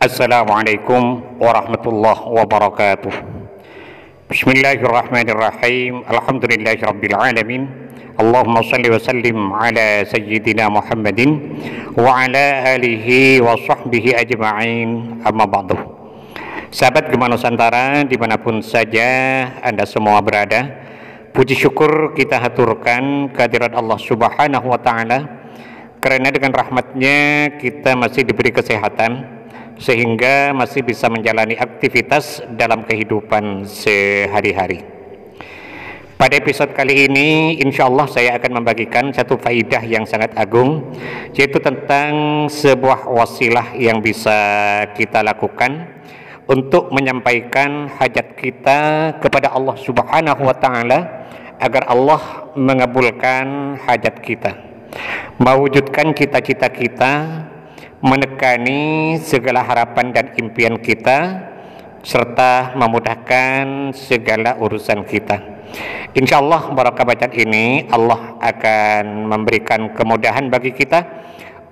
Assalamualaikum warahmatullahi wabarakatuh. Bismillahirrahmanirrahim. Alhamdulillahirabbil alamin. Allahumma shalli wa sallim ala sayyidina Muhammadin wa ala alihi wa sahbihi ajma'in. Amma ba'du. Sahabat Gema Nusantara dimanapun saja Anda semua berada, puji syukur kita haturkan kehadirat Allah Subhanahu wa ta'ala, karena dengan rahmatnya kita masih diberi kesehatan sehingga masih bisa menjalani aktivitas dalam kehidupan sehari-hari. Pada episode kali ini insya Allah saya akan membagikan satu faidah yang sangat agung, yaitu tentang sebuah wasilah yang bisa kita lakukan untuk menyampaikan hajat kita kepada Allah Subhanahu wa ta'ala, agar Allah mengabulkan hajat kita, mewujudkan cita-cita kita, menekani segala harapan dan impian kita, serta memudahkan segala urusan kita. Insya Allah barakah bacaan ini Allah akan memberikan kemudahan bagi kita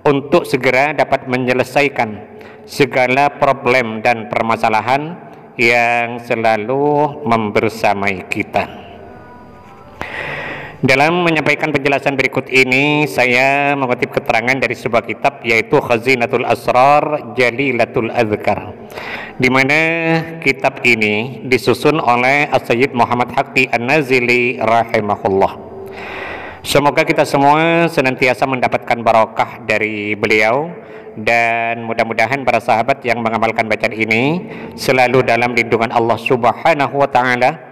untuk segera dapat menyelesaikan segala problem dan permasalahan yang selalu membersamai kita. Dalam menyampaikan penjelasan berikut ini, saya mengutip keterangan dari sebuah kitab, yaitu Khazinatul Asrar Jalilatul Azkar, di mana kitab ini disusun oleh As-Sayyid Muhammad Haqqi An-Nazili rahimahullah. Semoga kita semua senantiasa mendapatkan barokah dari beliau, dan mudah-mudahan para sahabat yang mengamalkan bacaan ini selalu dalam lindungan Allah Subhanahu wa ta'ala,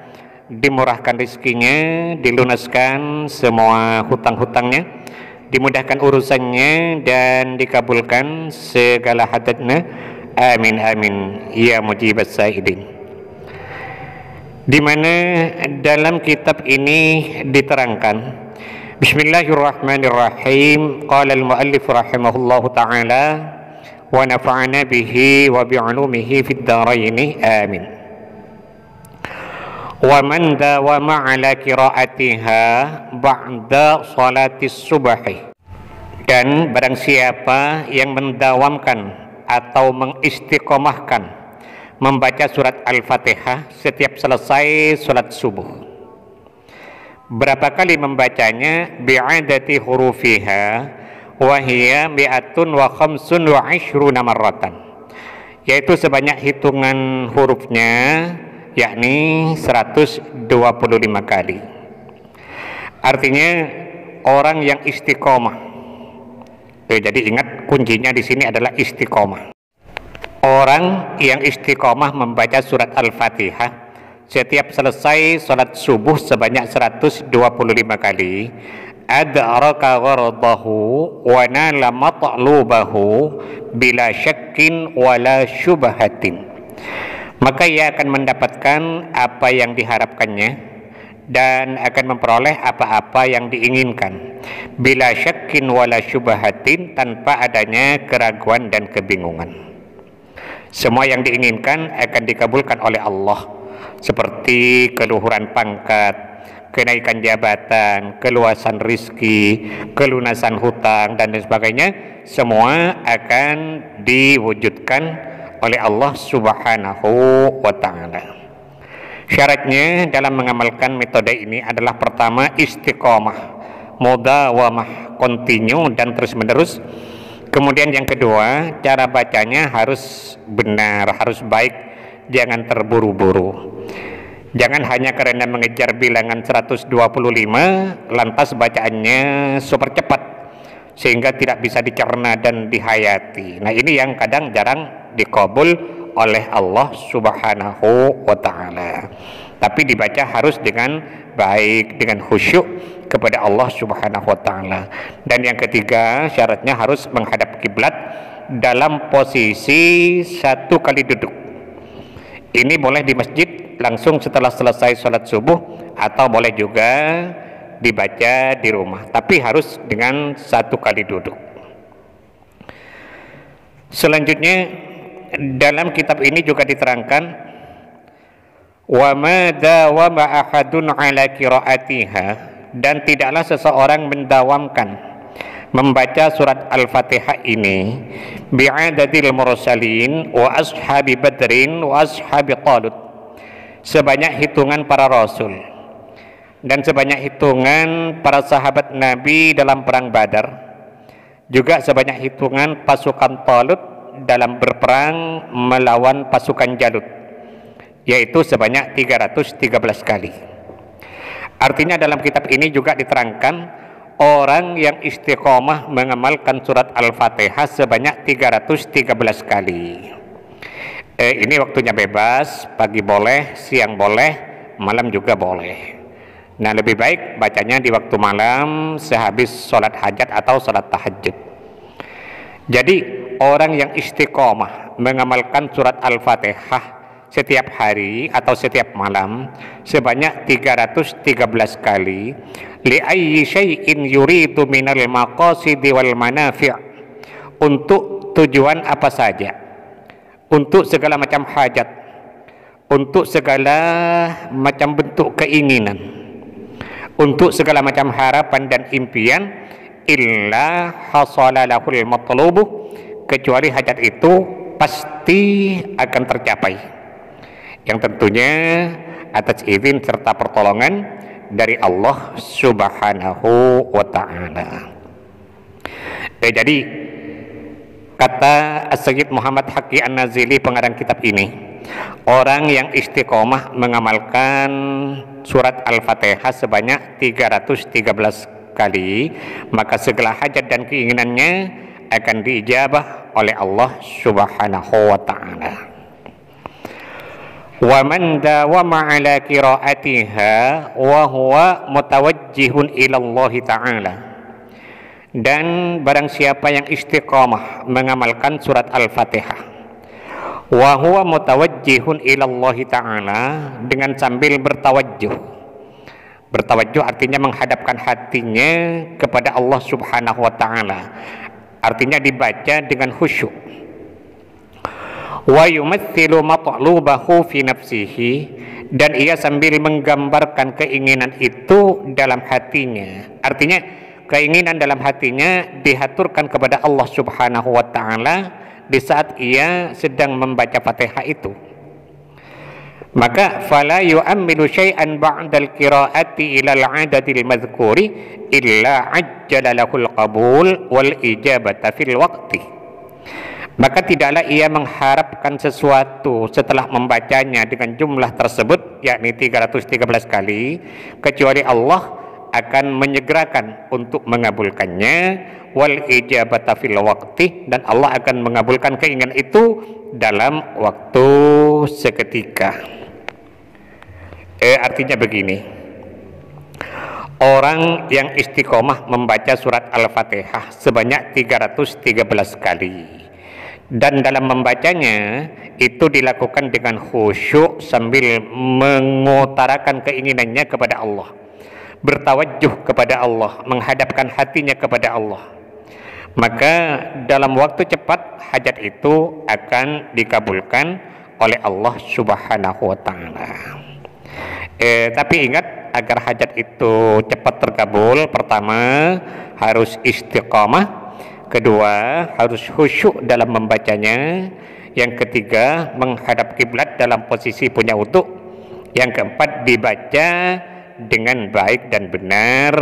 dimurahkan rezekinya, dilunaskan semua hutang-hutangnya, dimudahkan urusannya, dan dikabulkan segala hajatnya. Amin amin ya mujibas sa'idin. Di mana dalam kitab ini diterangkan, Bismillahirrahmanirrahim. Qala al-muallif rahimahullahu ta'ala wa nafa'ana bihi wa bi'ulumihi fid dharaini amin. Wa man dawama ala qiraatiha ba'da salatis subhi, dan barang siapa yang mendawamkan atau mengistiqomahkan membaca surat Al-Fatihah setiap selesai salat subuh. Berapa kali membacanya? Bi'adati hurufiha wa hiya mi'atun wa khamsun wa ishruna marratan, yaitu sebanyak hitungan hurufnya, yakni 125 kali. Artinya orang yang istiqomah. Jadi ingat, kuncinya di sini adalah istiqomah. Orang yang istiqomah membaca surat Al-Fatihah setiap selesai salat subuh sebanyak 125 kali, adraka gharadahu wa nala matlubahu bila syakkin wala syubhatin, maka ia akan mendapatkan apa yang diharapkannya dan akan memperoleh apa-apa yang diinginkan, bila syakkin wala syubhatin, tanpa adanya keraguan dan kebingungan. Semua yang diinginkan akan dikabulkan oleh Allah, seperti keluhuran pangkat, kenaikan jabatan, keluasan rizki, kelunasan hutang, dan lain sebagainya. Semua akan diwujudkan oleh Allah Subhanahu wa ta'ala. Syaratnya dalam mengamalkan metode ini adalah, pertama, istiqomah, mudawamah, continue dan terus menerus. Kemudian yang kedua, cara bacanya harus benar, harus baik, jangan terburu-buru. Jangan hanya karena mengejar bilangan 125 lantas bacaannya super cepat sehingga tidak bisa dicerna dan dihayati. Nah, ini yang kadang jarang dikabul oleh Allah Subhanahu wa ta'ala. Tapi dibaca harus dengan baik, dengan khusyuk kepada Allah Subhanahu wa ta'ala. Dan yang ketiga, syaratnya harus menghadap kiblat dalam posisi 1 kali duduk. Ini boleh di masjid langsung setelah selesai sholat subuh, atau boleh juga dibaca di rumah, tapi harus dengan 1 kali duduk. Selanjutnya dalam kitab ini juga diterangkan, wa ma dawama ahadun ala qiraatiha, dan tidaklah seseorang mendawamkan membaca surat Al-Fatihah ini bi'adadil mursalin wa ashabi badrin wa ashabi talut, sebanyak hitungan para rasul dan sebanyak hitungan para sahabat Nabi dalam perang Badar, juga sebanyak hitungan pasukan Talut dalam berperang melawan pasukan Jalut, yaitu sebanyak 313 kali. Artinya dalam kitab ini juga diterangkan orang yang istiqomah mengamalkan surat Al-Fatihah sebanyak 313 kali. Ini waktunya bebas, pagi boleh, siang boleh, malam juga boleh. Nah, lebih baik bacanya di waktu malam sehabis sholat hajat atau sholat tahajud. Jadi orang yang istiqomah mengamalkan surat Al-Fatihah setiap hari atau setiap malam sebanyak 313 kali, li ayyi syai'in yuridu minal maqasidi wal manafi', untuk tujuan apa saja, untuk segala macam hajat, untuk segala macam bentuk keinginan, untuk segala macam harapan dan impian, illa hasala lahul matlubu, kecuali hajat itu pasti akan tercapai, yang tentunya atas izin serta pertolongan dari Allah Subhanahu wa ta'ala. Jadi kata Sayyid Muhammad Haqi An-Nazili, pengarang kitab ini, orang yang istiqomah mengamalkan surat Al-Fatihah sebanyak 313 kali, maka segala hajat dan keinginannya akan diijabah oleh Allah Subhanahu wa ta'ala. Wa man dawama ala qiraatiha wa huwa mutawajjihun ila Allah ta'ala, dan barang siapa yang istiqamah mengamalkan surat Al-Fatihah wa huwa mutawajjihun ila Allah ta'ala, dengan sambil bertawajjuh. Bertawajjuh artinya menghadapkan hatinya kepada Allah Subhanahu wa ta'ala, artinya dibaca dengan khusyuk. Wa yumathilu matlubahu fi nafsihi, dan ia sambil menggambarkan keinginan itu dalam hatinya, artinya keinginan dalam hatinya dihaturkan kepada Allah Subhanahu wa ta'ala di saat ia sedang membaca Fatihah itu. Maka fala yu'ammilu syai'an ba'dal qiraati ila al-'adadil madhkuri illa ajjala lahul qabul wal ijabata fil waqti. Maka tidaklah ia mengharapkan sesuatu setelah membacanya dengan jumlah tersebut, yakni 313 kali, kecuali Allah akan menyegerakan untuk mengabulkannya, wal ijabata fil waqti, dan Allah akan mengabulkan keinginan itu dalam waktu seketika. Artinya begini, orang yang istiqomah membaca surat Al-Fatihah sebanyak 313 kali, dan dalam membacanya itu dilakukan dengan khusyuk sambil mengutarakan keinginannya kepada Allah, bertawajjuh kepada Allah, menghadapkan hatinya kepada Allah, maka dalam waktu cepat hajat itu akan dikabulkan oleh Allah Subhanahu wa ta'ala. Tapi ingat, agar hajat itu cepat terkabul, pertama harus istiqamah, kedua harus khusyuk dalam membacanya, yang ketiga menghadap kiblat dalam posisi punya wudu, yang keempat dibaca dengan baik dan benar,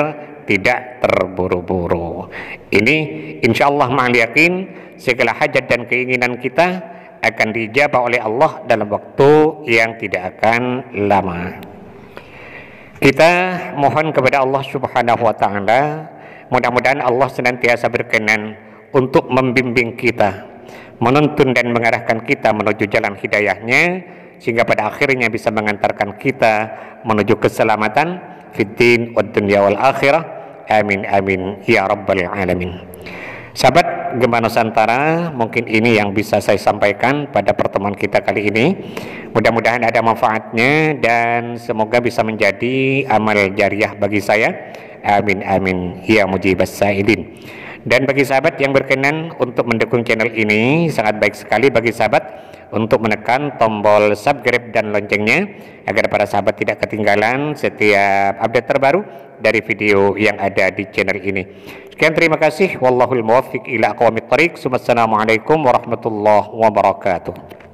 tidak terburu-buru. Ini insyaallah ma'al yakin segala hajat dan keinginan kita akan dijabah oleh Allah dalam waktu yang tidak akan lama. Kita mohon kepada Allah Subhanahu wa ta'ala, mudah-mudahan Allah senantiasa berkenan untuk membimbing kita, menuntun dan mengarahkan kita menuju jalan hidayahnya, sehingga pada akhirnya bisa mengantarkan kita menuju keselamatan fid din wad dunya wal akhirah. Amin amin ya rabbal alamin. Sahabat Gema Nusantara, mungkin ini yang bisa saya sampaikan pada pertemuan kita kali ini. Mudah-mudahan ada manfaatnya dan semoga bisa menjadi amal jariah bagi saya. Amin amin ya mujibas sa'ilin. Dan bagi sahabat yang berkenan untuk mendukung channel ini, sangat baik sekali bagi sahabat untuk menekan tombol subscribe dan loncengnya agar para sahabat tidak ketinggalan setiap update terbaru dari video yang ada di channel ini. Sekian, terima kasih. Wallahul muwaffiq ila aqwamit thoriq. Wassalamualaikum warahmatullahi wabarakatuh.